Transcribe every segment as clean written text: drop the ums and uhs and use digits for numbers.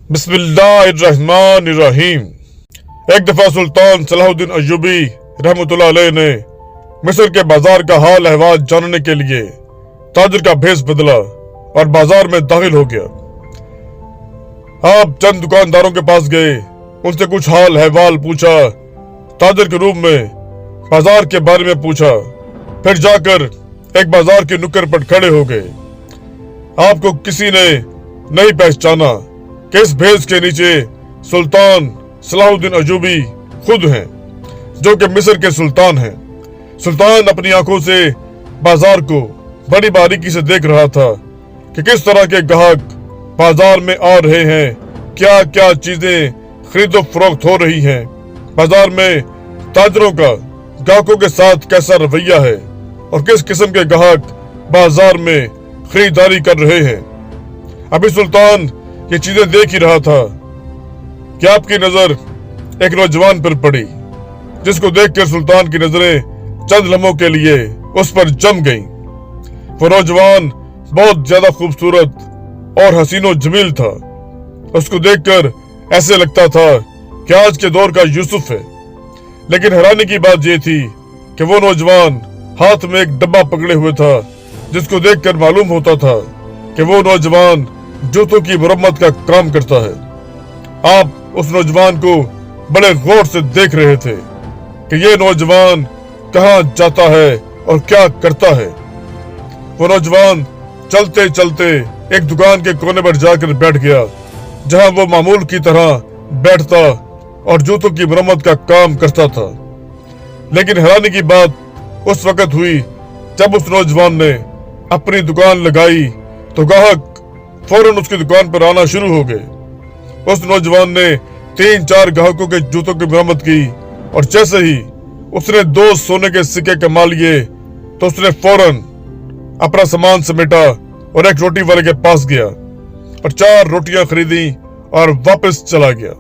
बिस्मिल्लाहिर्रहमानिर्रहीम। एक दफा सुल्तान सलाहुद्दीन अय्यूबी रहमतुल्लाह अलैह ने मिस्र के बाजार का हाल अहवाल जानने के लिए ताजर का भेष बदला और बाजार में दाखिल हो गया। आप चंद दुकानदारों के पास गए, उनसे कुछ हाल अहवाल पूछा, ताजर के रूम में बाजार के बारे में पूछा, फिर जाकर एक बाजार की नुक्कड़ पर खड़े हो गए। आपको किसी ने नहीं पहचाना कि इस भेष के नीचे सुल्तान सलाहुद्दीन अय्यूबी खुद हैं, जो कि मिस्र के सुल्तान हैं। सुल्तान अपनी आंखों से बाजार को बड़ी बारीकी से देख रहा था कि किस तरह के ग्राहक बाजार में आ रहे हैं, क्या क्या चीजें खरीदो फरोख्त हो रही हैं, बाजार में ताजरों का ग्राहकों के साथ कैसा रवैया है और किस किस्म के ग्राहक बाजार में खरीदारी कर रहे हैं। अभी सुल्तान ये चीजें देख ही रहा था कि आपकी नजर एक नौजवान पर पड़ी, जिसको देखकर सुल्तान की नजरें चंद लम्हों के लिए उस पर जम गईं। वो नौजवान बहुत ज्यादा खूबसूरत और हसीनो जमील था। उसको देखकर ऐसे लगता था कि आज के दौर का यूसुफ है। लेकिन हैरानी की बात यह थी कि वो नौजवान हाथ में एक डब्बा पकड़े हुए था, जिसको देखकर मालूम होता था कि वो नौजवान जूतों की मरम्मत का काम करता है। आप उस नौजवान को बड़े गौर से देख रहे थे कि ये नौजवान कहाँ जाता है और क्या करता है। वो नौजवान चलते चलते एक दुकान के कोने पर जाकर बैठ गया, जहां वो मामूल की तरह बैठता और जूतों की मरम्मत का काम करता था। लेकिन हैरानी की बात उस वक्त हुई जब उस नौजवान ने अपनी दुकान लगाई तो ग्राहक फौरन उसकी दुकान पर आना शुरू हो गए। उस नौजवान ने 3-4 ग्राहकों के जूतों की मरम्मत की और जैसे ही उसने 2 सोने के सिक्के कमा लिए तो उसने फौरन अपना सामान समेटा और एक रोटी वाले के पास गया और 4 रोटियां खरीदी और वापस चला गया।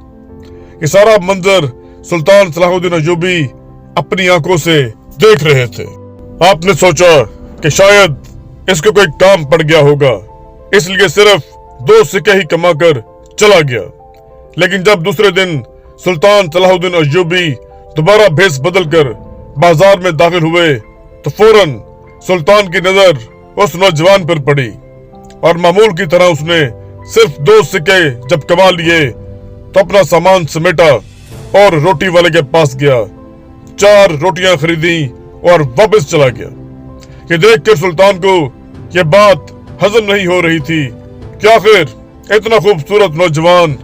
ये सारा मंजर सुल्तान सलाहुद्दीन अय्यूबी अपनी आंखों से देख रहे थे। आपने सोचा कि शायद इसको कोई काम पड़ गया होगा, इसलिए सिर्फ 2 सिक्के ही कमाकर चला गया। लेकिन जब दूसरे दिन सुल्तान सलाहुद्दीन अय्यूबी दोबारा भेष बदलकर बाजार में दाखिल हुए तो फौरन सुल्तान की नजर उस नौजवान पर पड़ी और मामूल की तरह उसने सिर्फ 2 सिक्के जब कमा लिए तो अपना सामान समेटा और रोटी वाले के पास गया, 4 रोटियां खरीदी और वापस चला गया। ये देखकर सुल्तान को यह बात हजम नहीं हो रही थी कि आखिर इतना खूबसूरत नौजवान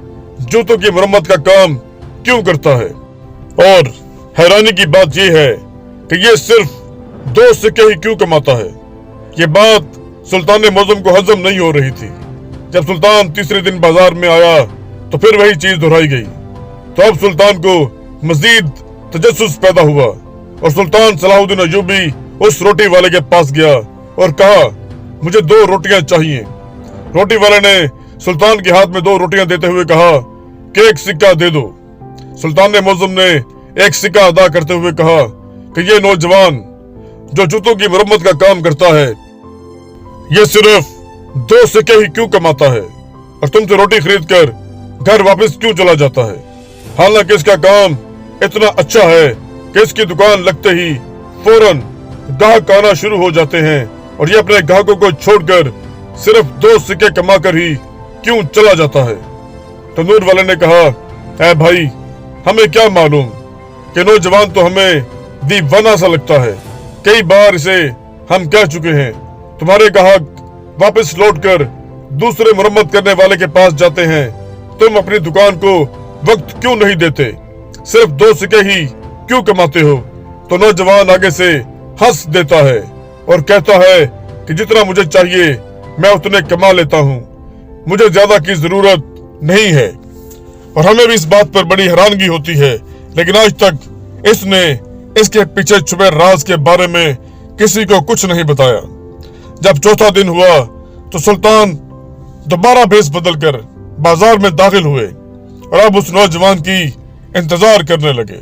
जूतों की मरम्मत का काम क्यों करता है। और हैरानी की बात यह है कि ये सिर्फ 2 सिक्के ही क्यों कमाता है। ये बात सुल्तान मौजम को हजम नहीं हो रही थी। जब सुल्तान तीसरे दिन बाजार में आया तो फिर वही चीज दोहराई गई। तो अब सुल्तान को मजीद तजस्सुस पैदा हुआ और सुल्तान सलाहुद्दीन अय्यूबी उस रोटी वाले के पास गया और कहा, मुझे 2 रोटियां चाहिए। रोटी वाले ने सुल्तान के हाथ में 2 रोटियां देते हुए कहा कि 1 सिक्का दे दो। सुल्तान मौजम ने 1 सिक्का अदा करते हुए कहा कि ये नौजवान जो जूतों की मरम्मत का काम करता है, ये सिर्फ 2 सिक्के ही क्यों कमाता है और तुमसे रोटी खरीद कर घर वापस क्यों चला जाता है। हालांकि इसका काम इतना अच्छा है कि इसकी दुकान लगते ही फौरन ग्राहक आना शुरू हो जाते हैं और ये अपने ग्राहकों को छोड़कर सिर्फ 2 सिक्के कमाकर ही क्यों चला जाता है। तंदूर वाले ने कहा, ऐ भाई, हमें क्या मालूम कि नौजवान तो हमें दीवाना सा लगता है। कई बार इसे हम कह चुके हैं, तुम्हारे ग्राहक वापस लौटकर दूसरे मरम्मत करने वाले के पास जाते हैं, तुम अपनी दुकान को वक्त क्यों नहीं देते, सिर्फ 2 सिक्के ही क्यों कमाते हो। तो नौजवान आगे से हंस देता है और कहता है कि जितना मुझे चाहिए मैं उतने कमा लेता हूँ, मुझे ज्यादा की जरूरत नहीं है। और हमें भी इस बात पर बड़ी हैरानगी होती है, लेकिन आज तक इसने इसके पीछे छुपे राज के बारे में किसी को कुछ नहीं बताया। जब चौथा दिन हुआ तो सुल्तान दोबारा भेष बदलकर बाजार में दाखिल हुए और अब उस नौजवान की इंतजार करने लगे।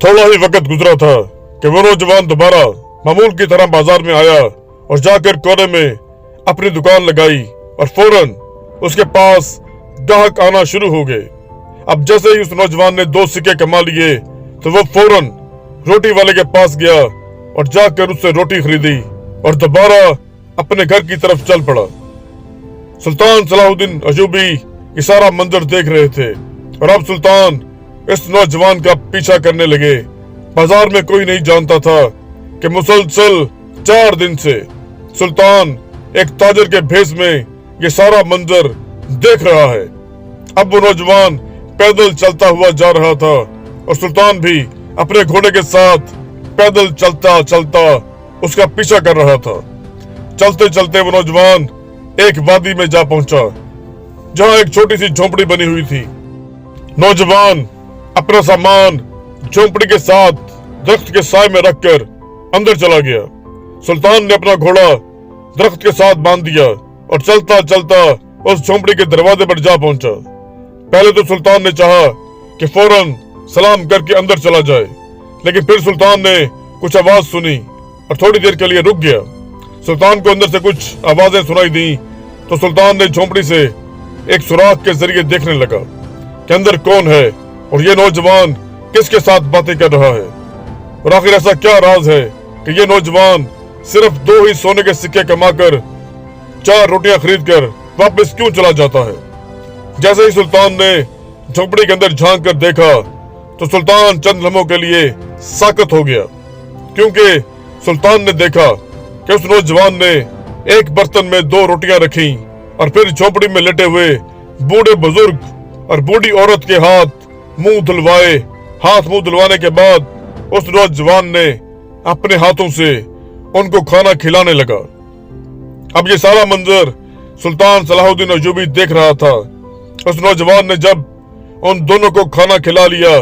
थोड़ा ही वक्त गुजरा था कि वो नौजवान दोबारा मामूल की तरह बाजार में आया और जाकर कोने में अपनी दुकान लगाई और फौरन उसके पास ग्राहक आना शुरू हो गए। अब जैसे ही उस नौजवान ने 2 सिक्के कमा लिए तो वो फौरन रोटी वाले के पास गया और जाकर उससे रोटी खरीदी और दोबारा अपने घर की तरफ चल पड़ा। सुल्तान सलाहुद्दीन अयूबी ये सारा मंजर देख रहे थे और अब सुल्तान इस नौजवान का पीछा करने लगे। बाजार में कोई नहीं जानता था कि मुसलसल 4 दिन से सुल्तान एक ताजर के भेष में ये सारा मंजर देख रहा है। अब वो नौजवान पैदल चलता हुआ जा रहा था और सुल्तान भी अपने घोड़े के साथ पैदल चलता चलता उसका पीछा कर रहा था। चलते चलते वो नौजवान एक वादी में जा पहुंचा जहां एक छोटी सी झोंपड़ी बनी हुई थी। नौजवान अपना सामान झोंपड़ी के साथ दरख्त के साए में रखकर अंदर चला गया। सुल्तान ने अपना घोड़ा दरख्त के साथ बांध दिया और चलता चलता उस झोंपड़ी के दरवाजे पर जा पहुंचा। पहले तो सुल्तान ने चाहा कि फौरन सलाम करके अंदर चला जाए, लेकिन फिर सुल्तान ने कुछ आवाज सुनी और थोड़ी देर के लिए रुक गया। सुल्तान को अंदर से कुछ आवाजें सुनाई दी तो सुल्तान ने झोंपड़ी से एक सुराख के जरिए देखने लगा कि अंदर कौन है और ये नौजवान किसके साथ बातें कर रहा है, और आखिर ऐसा क्या राज है कि ये नौजवान सिर्फ 2 ही सोने के सिक्के कमाकर 4 रोटियां खरीदकर वापस क्यों चला जाता है। जैसे ही सुल्तान ने झोंपड़ी के अंदर झांक कर देखा तो सुल्तान चंद लम्हों के लिए साकत हो गया, क्योंकि सुल्तान ने देखा कि उस नौजवान ने एक बर्तन में 2 रोटियां रखी और फिर झोंपड़ी में लेटे हुए बूढ़े बुजुर्ग और बूढ़ी औरत के हाथ मुंह धुलवाने के बाद उस नौजवान ने अपने हाथों से उनको खाना खिलाने लगा। अब ये सारा मंजर सुल्तान सलाहुद्दीन अयूबी देख रहा था। उस नौजवान ने जब उन दोनों को खाना खिला लिया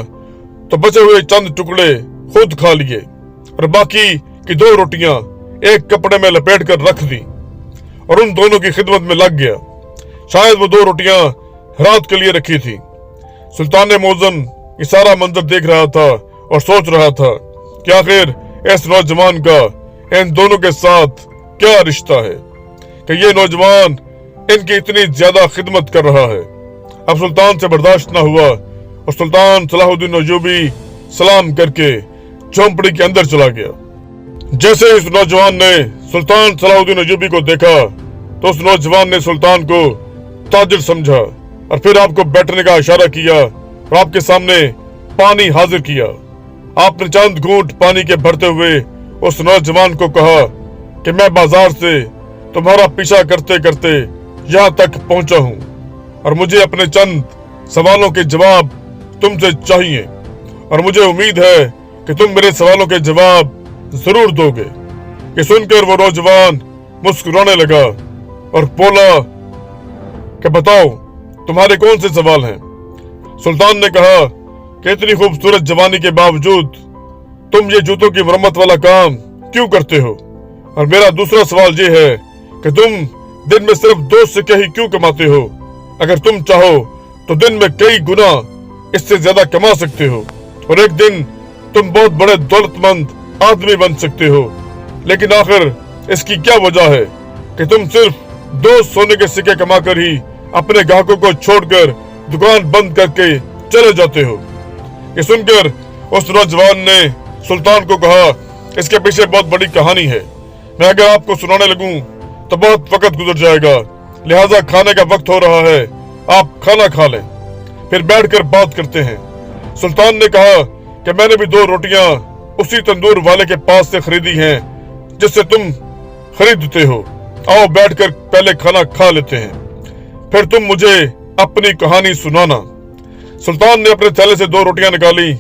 तो बचे हुए चंद टुकड़े खुद खा लिए और बाकी की 2 रोटियां एक कपड़े में लपेट कर रख दी और उन दोनों की खिदमत में लग गया। शायद वो 2 रोटियां रात के लिए रखी थी। सुल्तान मौज़म ये सारा मंजर देख रहा था और सोच रहा था कि आखिर इस नौजवान का इन दोनों के साथ क्या रिश्ता है कि ये नौजवान इनकी इतनी ज्यादा खिदमत कर रहा है। अब सुल्तान से बर्दाश्त न हुआ और सुल्तान सलाहुद्दीन अयूबी सलाम करके झोंपड़ी के अंदर चला गया। जैसे इस नौजवान ने सुल्तान सलाहुद्दीन अयूबी को देखा तो उस नौजवान ने सुल्तान को ताजिर समझा और फिर आपको बैठने का इशारा किया और आपके सामने पानी हाजिर किया। आपने चंद घूंट पानी के भरते हुए उस नौजवान को कहा कि मैं बाजार से तुम्हारा पीछा करते करते यहाँ तक पहुंचा हूँ और मुझे अपने चंद सवालों के जवाब तुमसे चाहिए और मुझे उम्मीद है कि तुम मेरे सवालों के जवाब जरूर दोगे। कि सुनकर वो नौजवान मुस्कुराने लगा और बोला कि बताओ तुम्हारे कौन से सवाल हैं। सुल्तान ने कहा कि इतनी खूबसूरत जवानी के बावजूद तुम ये जूतों की मरम्मत वाला काम क्यों करते हो, और मेरा दूसरा सवाल ये है कि तुम दिन में सिर्फ 2 सिक्के ही क्यों कमाते हो। अगर तुम चाहो तो दिन में कई गुना इससे ज्यादा कमा सकते हो और एक दिन तुम बहुत बड़े दौलतमंद आदमी बन सकते हो, लेकिन आखिर इसकी क्या वजह है कि तुम सिर्फ 2 सोने के सिक्के कमाकर ही अपने ग्राहकों को छोड़कर दुकान बंद करके चले जाते हो। ये सुनकर उस नौजवान ने सुल्तान को कहा इसके पीछे बहुत बड़ी कहानी है। मैं अगर आपको सुनाने लगूं तो बहुत वक्त गुजर जाएगा, लिहाजा खाने का वक्त हो रहा है, आप खाना खा लें, फिर बैठकर बात करते हैं। सुल्तान ने कहा कि मैंने भी 2 रोटियां उसी तंदूर वाले के पास से खरीदी हैं जिससे तुम खरीदते हो। आओ बैठकर पहले खाना खा लेते हैं, फिर तुम मुझे अपनी कहानी सुनाना। सुल्तान ने अपने थैले से 2 रोटियां निकाली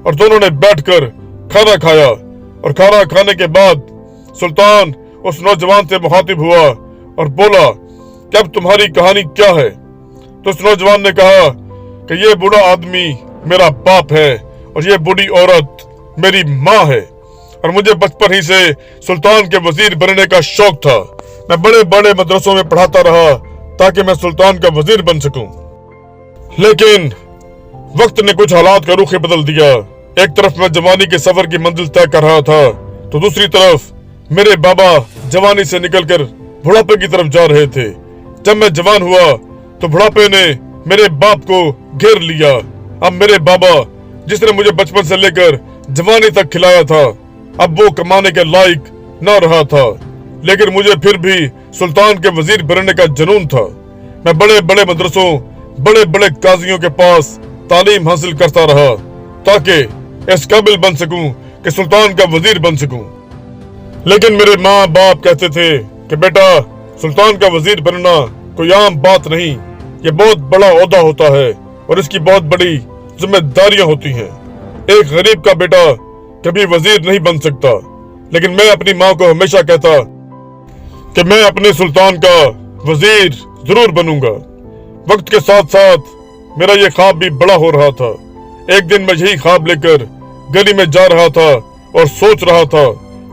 और दोनों ने बैठकर खाना खाया और खाना खाने के बाद सुल्तान उस नौजवान से मुखातिब हुआ और बोला कि अब तुम्हारी कहानी क्या है। तो उस नौजवान ने कहा कि ये बूढ़ा आदमी मेरा बाप है और ये बूढ़ी औरत मेरी माँ है और मुझे बचपन ही से सुल्तान के वजीर बनने का शौक था। मैं बड़े बड़े मदरसों में पढ़ाता रहा ताकि मैं सुल्तान का वजीर बन सकूं, लेकिन वक्त ने कुछ हालात का रुख बदल दिया। एक तरफ मैं जवानी के सफर की मंजिल तय कर रहा था तो दूसरी तरफ मेरे बाबा जवानी से निकलकर बुढ़ापे की तरफ जा रहे थे। जब मैं जवान हुआ तो बुढ़ापे ने मेरे बाप को घेर लिया। अब मेरे बाबा जिसने मुझे बचपन से लेकर जवानी तक खिलाया था, अब वो कमाने के लायक न रहा था, लेकिन मुझे फिर भी सुल्तान के वजीर बनने का जुनून था। मैं बड़े बड़े मदरसों, बड़े बड़े काजियों के पास तालीम हासिल करता रहा ताकि इस काबिल बन सकूं कि सुल्तान का वजीर बन सकूं। लेकिन मेरे माँ बाप कहते थे कि बेटा, सुल्तान का वजीर बनना कोई आम बात नहीं, ये बहुत बड़ा ओहदा होता है और इसकी बहुत बड़ी जिम्मेदारियां होती हैं। एक गरीब का बेटा कभी वजीर नहीं बन सकता। लेकिन मैं अपनी माँ को हमेशा कहता कि मैं अपने सुल्तान का वजीर जरूर बनूंगा। वक्त के साथ साथ मेरा ये ख्वाब भी बड़ा हो रहा था। एक दिन मैं यही ख्वाब लेकर गली में जा रहा था और सोच रहा था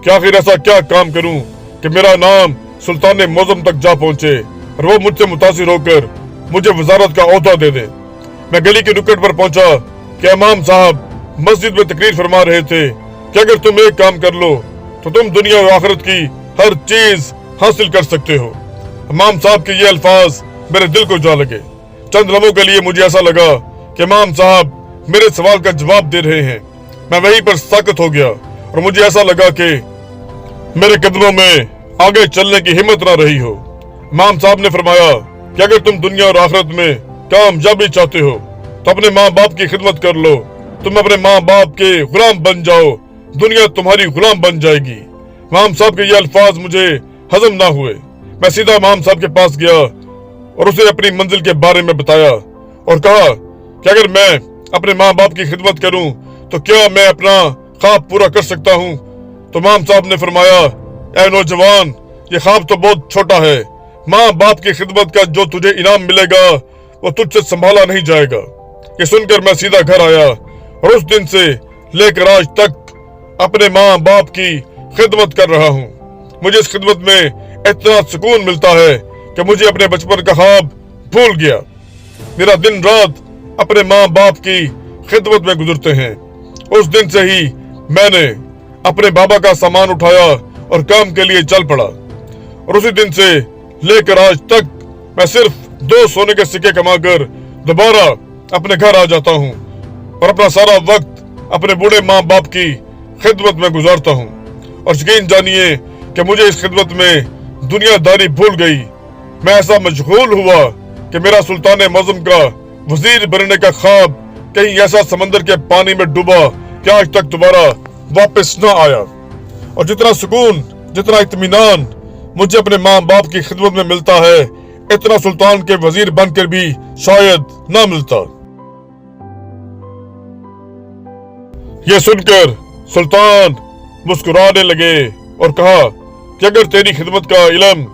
कि आखिर ऐसा क्या काम करूं कि मेरा नाम सुल्तान मौजम तक जा पहुंचे और वो मुझसे मुतासिर होकर मुझे वजारत का ओहदा दे दे। मैं गली के नुक्कड़ पर पहुंचा कि इमाम साहब मस्जिद में तकरीर फरमा रहे थे कि अगर तुम एक काम कर लो तो तुम दुनिया और आखिरत की हर चीज हासिल कर सकते हो। इमाम साहब के ये अल्फाज मेरे दिल को जा लगे। चंद लम्हों के लिए मुझे ऐसा लगा कि इमाम साहब मेरे सवाल का जवाब दे रहे हैं। मैं वहीं पर साकत हो गया और मुझे ऐसा लगा कि मेरे कदमों में आगे चलने की हिम्मत ना रही हो। इमाम साहब ने फरमाया कि अगर तुम दुनिया और आखिरत में कामयाबी चाहते हो तो अपने माँ बाप की खिदमत कर लो। तुम अपने माँ बाप के गुलाम बन जाओ, दुनिया तुम्हारी गुलाम बन जाएगी। इमाम साहब के ये अल्फाज मुझे हजम ना हुए। मैं सीधा इमाम साहब के पास गया और उसे अपनी मंजिल के बारे में बताया और कहा कि अगर मैं अपने माँ बाप की खिदमत करूं तो क्या मैं अपना ख्वाब पूरा कर सकता हूं। तो इमाम साहब ने फरमाया, ऐ नौजवान, ये ख्वाब तो बहुत छोटा है। माँ बाप की खिदमत का जो तुझे इनाम मिलेगा वो तुझसे संभाला नहीं जाएगा। ये सुनकर मैं सीधा घर आया और उस दिन से लेकर आज तक अपने माँ बाप की खिदमत कर रहा हूँ। मुझे इस खिदमत में इतना सुकून मिलता है कि मुझे अपने बचपन का ख्वाब भूल गया। मेरा दिन रात अपने माँ बाप की खिदमत में गुजरते हैं। उस दिन से ही मैंने अपने बाबा का सामान उठाया और काम के लिए चल पड़ा और उसी दिन से लेकर आज तक मैं सिर्फ 2 सोने के सिक्के कमाकर दोबारा अपने घर आ जाता हूँ और अपना सारा वक्त अपने बूढ़े माँ बाप की खिदमत में गुजारता हूँ। और यकीन जानिए कि मुझे इस खिदमत में दुनियादारी भूल गई। मैं ऐसा मशगूल हुआ कि मेरा सुल्तान मौजम का वजीर बनने का ख्वाब कहीं ऐसा समंदर के पानी में डूबा कि आज तक दोबारा वापस न आया। और जितना सुकून, जितना इत्मीनान मुझे अपने माँ बाप की खिदमत में मिलता है, इतना सुल्तान के वजीर बनकर भी शायद ना मिलता। ये सुनकर सुल्तान मुस्कुराने लगे और कहा कि अगर तेरी खिदमत का इल्म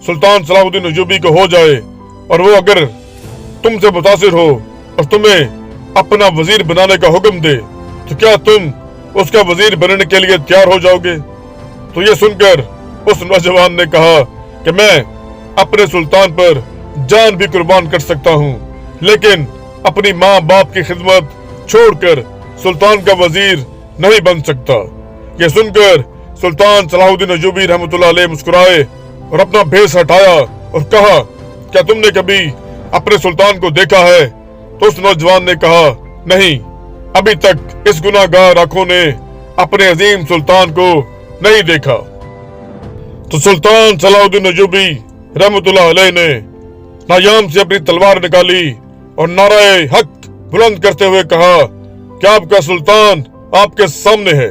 सुल्तान सलाहुद्दीन अय्यूबी को हो जाए और वो अगर तुमसे मुतासिर हो और तुम्हें अपना वजीर बनाने का हुक्म दे तो क्या तुम उसका वजीर बनने के लिए तैयार हो जाओगे। तो ये सुनकर उस नौजवान ने कहा कि मैं अपने सुल्तान पर जान भी कुर्बान कर सकता हूँ, लेकिन अपनी माँ बाप की खिदमत छोड़कर सुल्तान का वजीर नहीं बन सकता। ये सुनकर सुल्तान सलाहुद्दीन अय्यूबी रहमतुल्लाह अलैह मुस्कुराए और अपना भेष हटाया और कहा, क्या तुमने कभी अपने सुल्तान को देखा है। तो उस नौजवान ने कहा, नहीं, अभी तक इस गुनाहगार आंखों ने अपने अजीम सुल्तान को नहीं देखा। तो सुल्तान सलाहुद्दीन अय्यूबी रहमतुल्लाह अलैह ने नायाम से अपनी तलवार निकाली और नाराए हक बुलंद करते हुए कहा कि आपका सुल्तान आपके सामने है।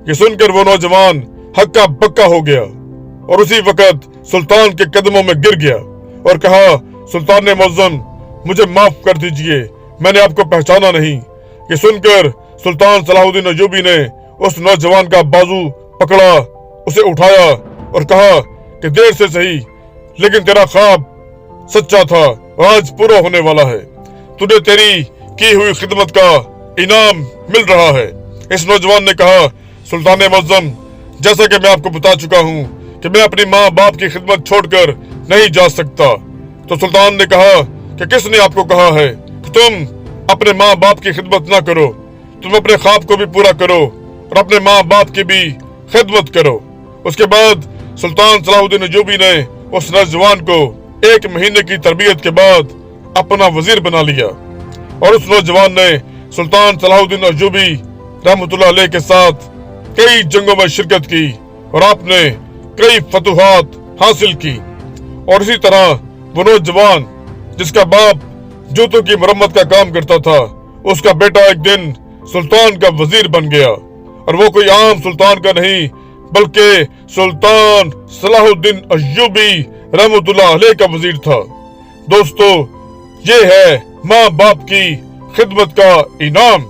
ये सुनकर वो नौजवान हक्का बक्का हो गया और उसी वक्त सुल्तान के कदमों में गिर गया और कहा, सुल्तान मौजम, मुझे माफ कर दीजिए, मैंने आपको पहचाना नहीं। ये सुनकर सुल्तान सलाहुद्दीन अय्यूबी ने उस नौजवान का बाजू पकड़ा, उसे उठाया और कहा कि देर से सही, लेकिन तेरा ख्वाब सच्चा था और आज पूरा होने वाला है। तुझे तेरी की हुई खिदमत का इनाम मिल रहा है। इस नौजवान ने कहा, सुल्तान मौजम, जैसा कि मैं आपको बता चुका हूँ कि मैं अपनी माँ बाप की खिदमत छोड़कर नहीं जा सकता। तो सुल्तान ने कहा कि किसने आपको कहा है कि तुम अपने माँ बाप की खिदमत ना करो, तुम अपने ख्वाब को भी पूरा करो और अपने माँ बाप की भी खिदमत करो। उसके बाद सुल्तान सलाहुद्दीन अय्यूबी ने उस नौजवान को 1 महीने की तरबियत के बाद अपना वजीर बना लिया और उस नौजवान ने सुल्तान सलाहुद्दीन अय्यूबी रहमतुल्लाह अलैह के साथ कई जंगों में शिरकत की और आपने कई फतुहात हासिल की। और इसी तरह वो नौजवान जिसका बाप जूतों की मरम्मत का काम करता था, उसका बेटा एक दिन सुल्तान का वजीर बन गया, और वो कोई आम सुल्तान का नहीं बल्कि सुल्तान सलाहुद्दीन अय्यूबी रहमतुल्लाह अलैह का वजीर था। दोस्तों, ये है माँ बाप की खिदमत का इनाम।